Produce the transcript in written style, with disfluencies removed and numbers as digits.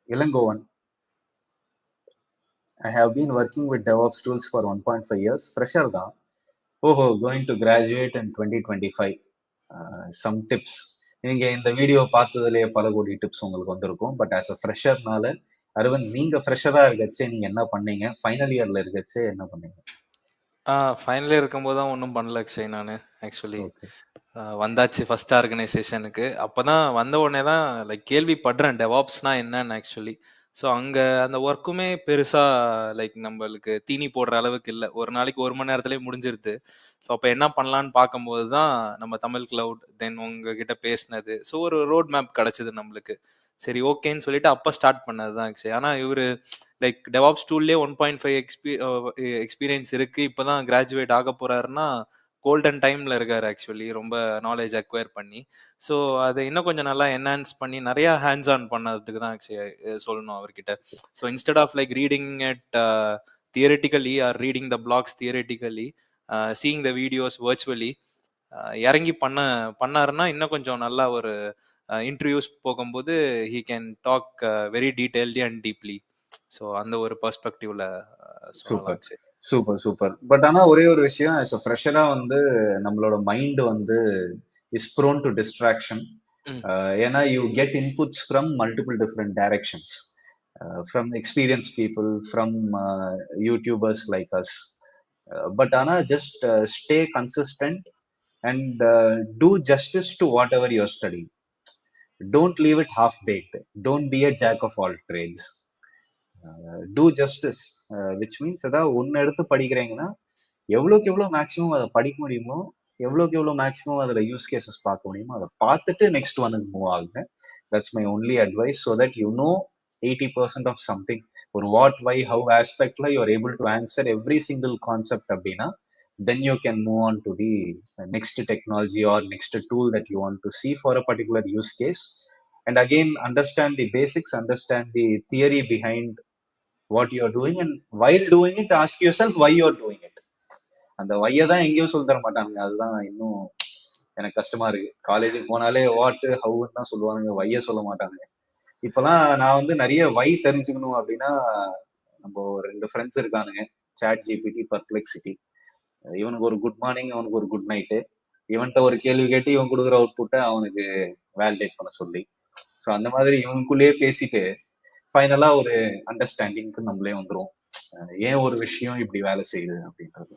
Ilangovan. I have been working with DevOps tools for 1.5 years. Fresher தான். Going to graduate in 2025. Some tips. நீங்க இந்த video பார்த்ததுலயே பல கோடி tips உங்களுக்கு வந்திருக்கும். பட் ஆஸ் அ ஃப்ரெஷர்னால அரவிந்த், நீங்க ஃப்ரெஷரா இருக்கச்சே நீங்க என்ன பண்ணீங்க? ஃபைனல் இயர்ல இருக்கச்சே என்ன பண்ணீங்க? ஃபைனல் இயர் இருக்கும்போது தான் ஒன்றும் பண்ணல அக்ஷய். நான் ஆக்சுவலி ஓகே. வந்தாச்சு ஃபர்ஸ்ட் ஆர்கனைசேஷனுக்கு. அப்பதான் வந்த உடனே தான் லைக் கேள்விப்படுறேன் டெவாப்ஸ்னா என்னன்னு ஆக்சுவலி. ஸோ அங்கே அந்த ஒர்க்குமே பெருசாக லைக் நம்மளுக்கு தீனி போடுற அளவுக்கு இல்லை. ஒரு நாளைக்கு 1 மணி நேரத்துலேயே முடிஞ்சிருது. ஸோ அப்போ என்ன பண்ணலான்னு பார்க்கும்போது தான் நம்ம தமிழ் கிளவுட் தென் உங்ககிட்ட பேசினது. ஸோ ஒரு ரோட் மேப் கிடச்சிது நம்மளுக்கு. சரி ஓகேன்னு சொல்லிட்டு அப்போ ஸ்டார்ட் பண்ணது தான் ஆக்சுவலி. ஆனால் இவர் லைக் டெவாப்ஸ் டூல்லே 1.5 எக்ஸ்பீரியன்ஸ் இருக்கு, இப்போதான் கிராஜுவேட் ஆக போறாருன்னா கோல்டன் டைம்ல இருக்காரு ஆக்சுவலி, ரொம்ப நாலேஜ் அக்வயர் பண்ணி. ஸோ அதை இன்னும் கொஞ்சம் நல்லா என்ஹான்ஸ் பண்ணி நிறைய ஹேண்ட்ஸ் ஆன் பண்ணதுக்கு தான் ஆக்சுவலி சொல்லணும் அவர்கிட்ட. So instead of like reading it theoretically or reading the blogs theoretically, seeing the videos virtually இறங்கி பண்ணாருன்னா இன்னும் கொஞ்சம் நல்லா ஒரு இன்டர்வியூஸ் போகும்போது he can talk very detailedly and deeply. So அந்த ஒரு பெர்ஸ்பெக்டிவ்ல சொல்லலாம். Super super. பட் ஆனா ஒரே ஒரு விஷயம், ஆஸ் அ ஃப்ரெஷரா வந்து நம்மளோட மைண்ட் வந்து இஸ் ப்ரோன் டு டிஸ்ட்ராக்ஷன். ஏன்னா you get inputs from multiple different directions, from experience people, from youtubers like us. But ஆனா just stay consistent and do justice to whatever your study. Don't leave it half baked. Don't be a jack of all trades. Do justice, which means ஏதாவது ஒன்று எடுத்து படிக்கிறீங்கன்னா எவ்வளோக்கு எவ்வளோ maximum அதை படிக்க முடியுமோ, எவ்வளோக்கு எவ்வளோ மேக்ஸிமம் அதில் யூஸ் கேசஸ் பார்க்க முடியுமோ அதை பார்த்துட்டு நெக்ஸ்ட் வந்து மூவ் ஆகுங்க. That's my only advice. So that you know 80% of something. ஒரு வாட், வை, ஹவ் ஆஸ்பெக்ட்ல you are able to answer every single concept அப்படின்னா then you can move on to the next technology or next tool that you want to see for a particular use case. And again, understand the basics, understand the theory behind what you are doing, and while doing it ask yourself why you are doing it. அந்த வைய தான் எங்கேயும் சொல்லி தர மாட்டாங்க. அதுதான் இன்னும் எனக்கு கஷ்டமா இருக்கு. காலேஜுக்கு போனாலே வாட் ஹவுன்னு தான் சொல்லுவாங்க, வைய சொல்ல மாட்டாங்க. இப்பெல்லாம் நான் வந்து நிறைய வை தெரிஞ்சுக்கணும் அப்படின்னா, நம்ம 2 ஃப்ரெண்ட்ஸ் இருக்கானுங்க, சாட் ஜிபிடி, பர்ப்ளெக்சிட்டி. இவனுக்கு ஒரு குட் மார்னிங், அவனுக்கு ஒரு குட் நைட்டு. இவன்கிட்ட ஒரு கேள்வி கேட்டு இவன் கொடுக்குற அவுட்புட்டை அவனுக்கு வேலிடேட் பண்ண சொல்லி, ஸோ அந்த மாதிரி இவனுக்குள்ளேயே பேசிட்டு ஃபைனலா ஒரு அண்டர்ஸ்டாண்டிங்க்கு நம்மளே வந்துரும், ஏன் ஒரு விஷயம் இப்படி வேலை செய்யுது அப்படின்றது.